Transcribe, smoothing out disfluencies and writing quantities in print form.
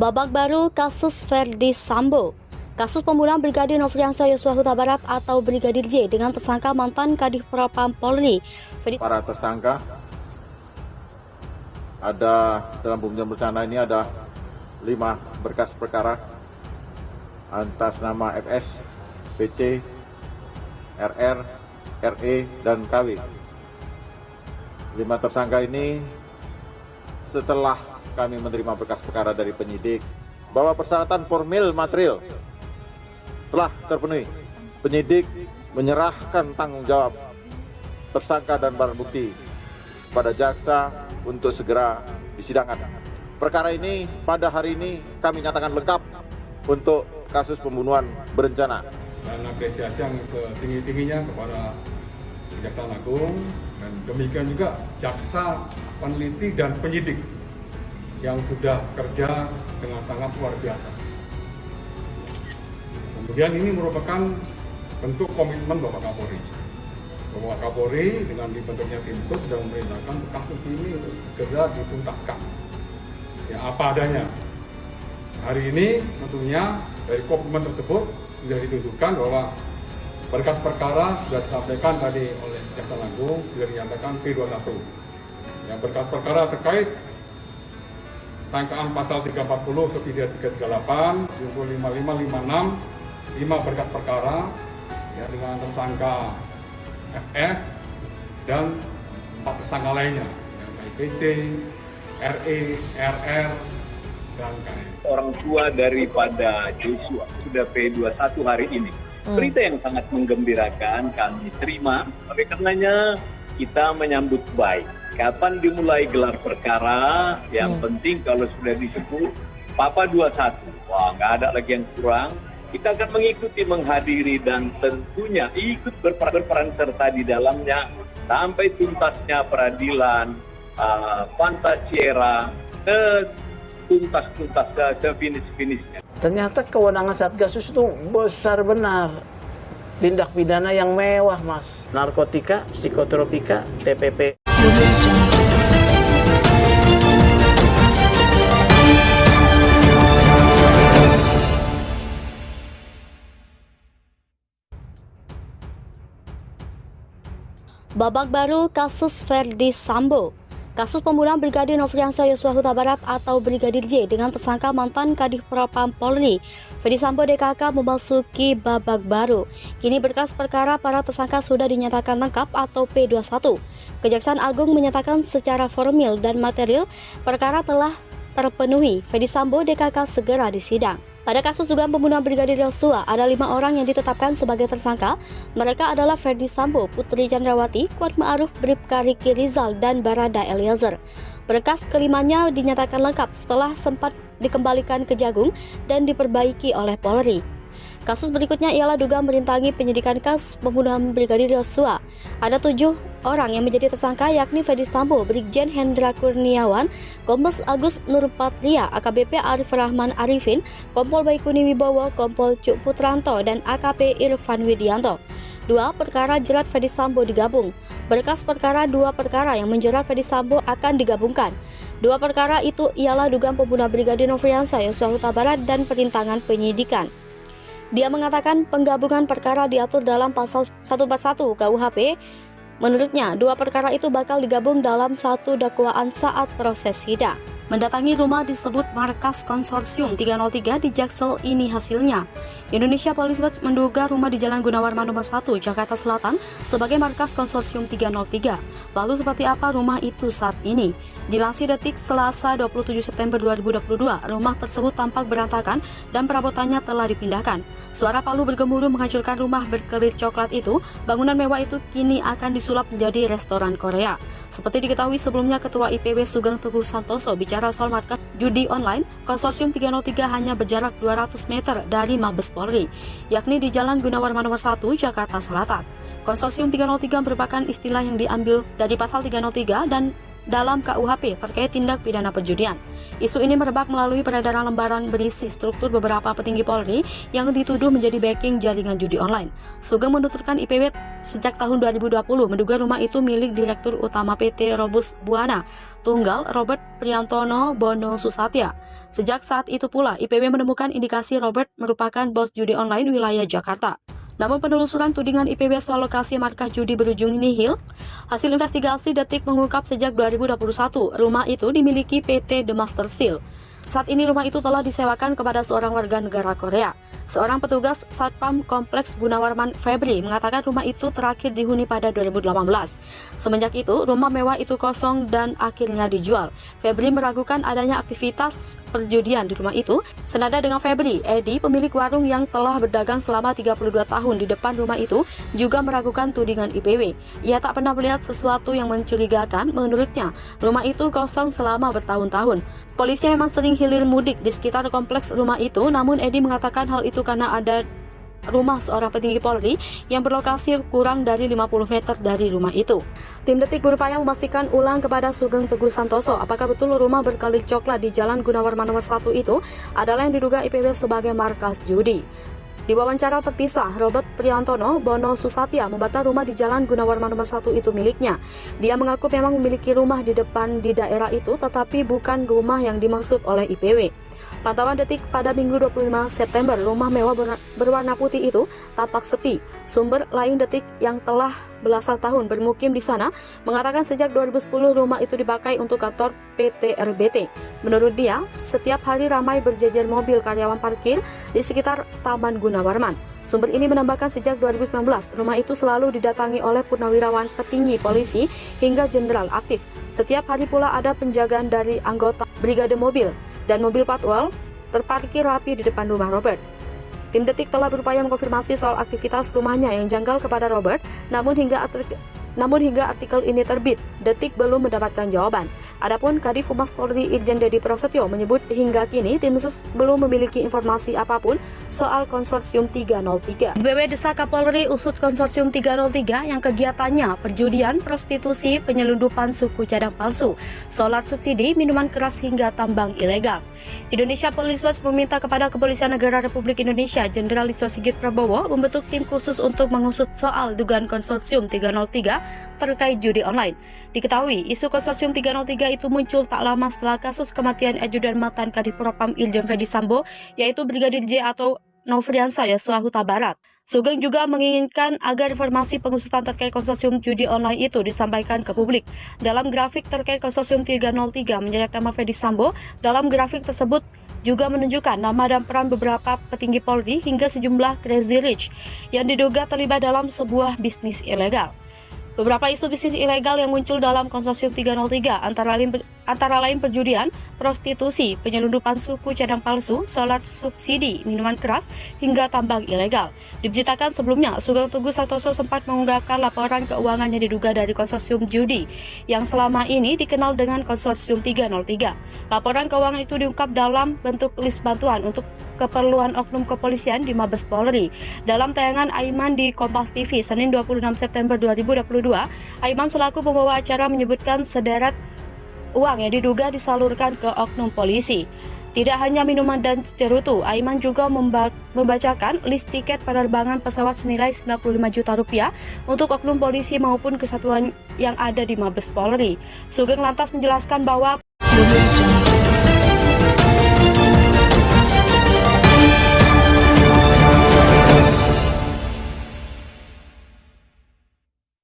Babak baru kasus Verdi Sambo. Kasus pembunuhan Brigadir Nofriansah Yosua Huta Barat atau Brigadir J dengan tersangka mantan Kadif Propam Polri. Para tersangka ada dalam pembunuhan berencana ini ada 5 berkas perkara atas nama FS, PC, RR, RE, dan KW. 5 tersangka ini setelah kami menerima berkas perkara dari penyidik bahwa persyaratan formil material telah terpenuhi. Penyidik menyerahkan tanggung jawab tersangka dan barang bukti pada jaksa untuk segera disidangkan. Perkara ini pada hari ini kami nyatakan lengkap untuk kasus pembunuhan berencana. Dan apresiasi yang setinggi-tingginya kepada Kejaksaan Agung dan demikian juga jaksa, peneliti dan penyidik yang sudah kerja dengan sangat luar biasa. Kemudian ini merupakan bentuk komitmen Bapak Kapolri. Bapak Kapolri dengan dibentuknya tim sus sudah memerintahkan kasus ini untuk segera dituntaskan. Ya, apa adanya. Hari ini tentunya dari komitmen tersebut sudah ditunjukkan bahwa berkas perkara sudah disampaikan tadi oleh Kejaksaan Agung sudah dinyatakan P21. Yang berkas perkara terkait sangkaan pasal 340, subsidiar 338, 55, 56, 5 berkas perkara ya, dengan tersangka FS dan 4 tersangka lainnya, yang PC, RE, RR, dan KM. Orang tua daripada Joshua sudah P21 hari ini. Berita yang sangat menggembirakan kami terima, oleh karenanya kita menyambut baik. Kapan dimulai gelar perkara, yang penting kalau sudah disebut Papa 21, wah nggak ada lagi yang kurang. Kita akan mengikuti, menghadiri, dan tentunya ikut berperan serta di dalamnya sampai tuntasnya peradilan, Pancasila, tuntas ke finish-finishnya. Ternyata kewenangan Satgasus itu besar benar. Tindak pidana yang mewah, Mas. Narkotika, psikotropika, TPP. Babak baru kasus Verdi Sambo. Kasus pembunuhan Brigadir Nofriansah Yosua Huta Barat atau Brigadir J dengan tersangka mantan Kadif Propam Polri Verdi Sambo DKK memasuki babak baru. Kini berkas perkara para tersangka sudah dinyatakan lengkap atau P21. Kejaksaan Agung menyatakan secara formil dan material perkara telah terpenuhi. Verdi Sambo DKK segera disidang. Pada kasus dugaan pembunuhan Brigadir Yosua, ada 5 orang yang ditetapkan sebagai tersangka. Mereka adalah Verdi Sambo, Putri Chandrawati, Kuat Ma'ruf, Bribka Riki Rizal, dan Barada Eliezer. Berkas kelimanya dinyatakan lengkap setelah sempat dikembalikan ke Jagung dan diperbaiki oleh Polri. Kasus berikutnya ialah dugaan merintangi penyidikan kasus pembunuhan Brigadir Yosua. Ada 7 orang yang menjadi tersangka, yakni Verdi Sambo, Brigjen Hendra Kurniawan, Kombes Agus Nurpatria, AKBP Arif Rahman Arifin, Kompol Baikuni Wibowo, Kompol Cuk Putranto, dan AKP Irfan Widianto. 2 perkara jerat Verdi Sambo digabung. Berkas perkara 2 perkara yang menjerat Verdi Sambo akan digabungkan. 2 perkara itu ialah dugaan pembunuhan Brigadir Nofriansah Yosua Huta Barat dan perintangan penyidikan. Dia mengatakan penggabungan perkara diatur dalam pasal 141 KUHP. Menurutnya, 2 perkara itu bakal digabung dalam satu dakwaan saat proses sidang. Mendatangi rumah disebut markas konsorsium 303 di Jaksel, ini hasilnya. Indonesia Police Watch menduga rumah di Jalan Gunawarman nomor 1, Jakarta Selatan sebagai markas konsorsium 303. Lalu seperti apa rumah itu saat ini? Dilansir Detik Selasa 27 September 2022, rumah tersebut tampak berantakan dan perabotannya telah dipindahkan. Suara palu bergemuruh menghancurkan rumah berkeris coklat itu. Bangunan mewah itu kini akan disulap menjadi restoran Korea. Seperti diketahui sebelumnya, Ketua IPB Sugeng Teguh Santoso bicara soal markas judi online, konsorsium 303 hanya berjarak 200 meter dari Mabes Polri, yakni di Jalan Gunawarman nomor 1, Jakarta Selatan. Konsorsium 303 merupakan istilah yang diambil dari pasal 303 dan dalam KUHP terkait tindak pidana perjudian. Isu ini merebak melalui peredaran lembaran berisi struktur beberapa petinggi Polri yang dituduh menjadi backing jaringan judi online. Sugeng menuturkan IPB sejak tahun 2020 menduga rumah itu milik Direktur Utama PT Robus Buana Tunggal Robert Priantono Bono Susatya. Sejak saat itu pula, IPW menemukan indikasi Robert merupakan bos judi online wilayah Jakarta. Namun penelusuran tudingan IPW soal lokasi markas judi berujung nihil. Hasil investigasi Detik mengungkap sejak 2021, rumah itu dimiliki PT The Master Seal. Saat ini rumah itu telah disewakan kepada seorang warga negara Korea. Seorang petugas Satpam Kompleks Gunawarman Febri mengatakan rumah itu terakhir dihuni pada 2018. Semenjak itu, rumah mewah itu kosong dan akhirnya dijual. Febri meragukan adanya aktivitas perjudian di rumah itu. Senada dengan Febri, Edi, pemilik warung yang telah berdagang selama 32 tahun di depan rumah itu, juga meragukan tudingan IPW. Ia tak pernah melihat sesuatu yang mencurigakan. Menurutnya, rumah itu kosong selama bertahun-tahun. Polisi memang sering hilir mudik di sekitar kompleks rumah itu, namun Edi mengatakan hal itu karena ada rumah seorang petinggi Polri yang berlokasi kurang dari 50 meter dari rumah itu. Tim Detik berupaya memastikan ulang kepada Sugeng Teguh Santoso apakah betul rumah berkalir coklat di Jalan Gunawarman nomor 1 itu adalah yang diduga IPW sebagai markas judi. Di wawancara terpisah, Robert Priantono Bono Susatya membantah rumah di Jalan Gunawarman nomor 1 itu miliknya. Dia mengaku memang memiliki rumah di depan di daerah itu, tetapi bukan rumah yang dimaksud oleh IPW. Pantauan Detik pada Minggu 25 September, rumah mewah berwarna putih itu tampak sepi. Sumber lain Detik yang telah belasan tahun bermukim di sana mengatakan sejak 2010 rumah itu dipakai untuk kantor PT RBT. Menurut dia, setiap hari ramai berjejer mobil karyawan parkir di sekitar Taman Gunawarman. Sumber ini menambahkan sejak 2019, rumah itu selalu didatangi oleh purnawirawan petinggi polisi hingga jenderal aktif. Setiap hari pula ada penjagaan dari anggota brigade mobil dan mobil patrol terparkir rapi di depan rumah Robert. Tim Detik telah berupaya mengkonfirmasi soal aktivitas rumahnya yang janggal kepada Robert, namun hingga artikel ini terbit, Detik belum mendapatkan jawaban. Adapun Kadif Humas Polri Irjen Dedi Prasetyo menyebut hingga kini tim khusus belum memiliki informasi apapun soal konsorsium 303. IPW desak Kapolri usut konsorsium 303 yang kegiatannya perjudian, prostitusi, penyelundupan suku cadang palsu, solar subsidi, minuman keras hingga tambang ilegal. Indonesia Police Watch meminta kepada Kepolisian Negara Republik Indonesia Jenderal Listio Sigit Prabowo membentuk tim khusus untuk mengusut soal dugaan konsorsium 303 terkait judi online. Diketahui, isu konsorsium 303 itu muncul tak lama setelah kasus kematian ajudan mantan Kadif Propam Irjen Verdi Sambo, yaitu Brigadir J atau Nofriansah Yosua Huta Barat. Sugeng juga menginginkan agar informasi pengusutan terkait konsorsium judi online itu disampaikan ke publik. Dalam grafik terkait konsorsium 303 menyeret nama Verdi Sambo, dalam grafik tersebut juga menunjukkan nama dan peran beberapa petinggi Polri hingga sejumlah crazy rich yang diduga terlibat dalam sebuah bisnis ilegal. Beberapa isu bisnis ilegal yang muncul dalam konsorsium 303 antara lain perjudian, prostitusi, penyelundupan suku cadang palsu, solar subsidi, minuman keras, hingga tambang ilegal. Diberitakan sebelumnya, Sugeng Teguh Santoso sempat mengungkapkan laporan keuangan yang diduga dari konsorsium judi yang selama ini dikenal dengan konsorsium 303. Laporan keuangan itu diungkap dalam bentuk list bantuan untuk keperluan oknum kepolisian di Mabes Polri. Dalam tayangan Aiman di Kompas TV Senin 26 September 2022, Aiman selaku pembawa acara menyebutkan sederet uang yang diduga disalurkan ke oknum polisi. Tidak hanya minuman dan cerutu, Aiman juga membacakan list tiket penerbangan pesawat senilai 95 juta rupiah untuk oknum polisi maupun kesatuan yang ada di Mabes Polri. Sugeng lantas menjelaskan bahwa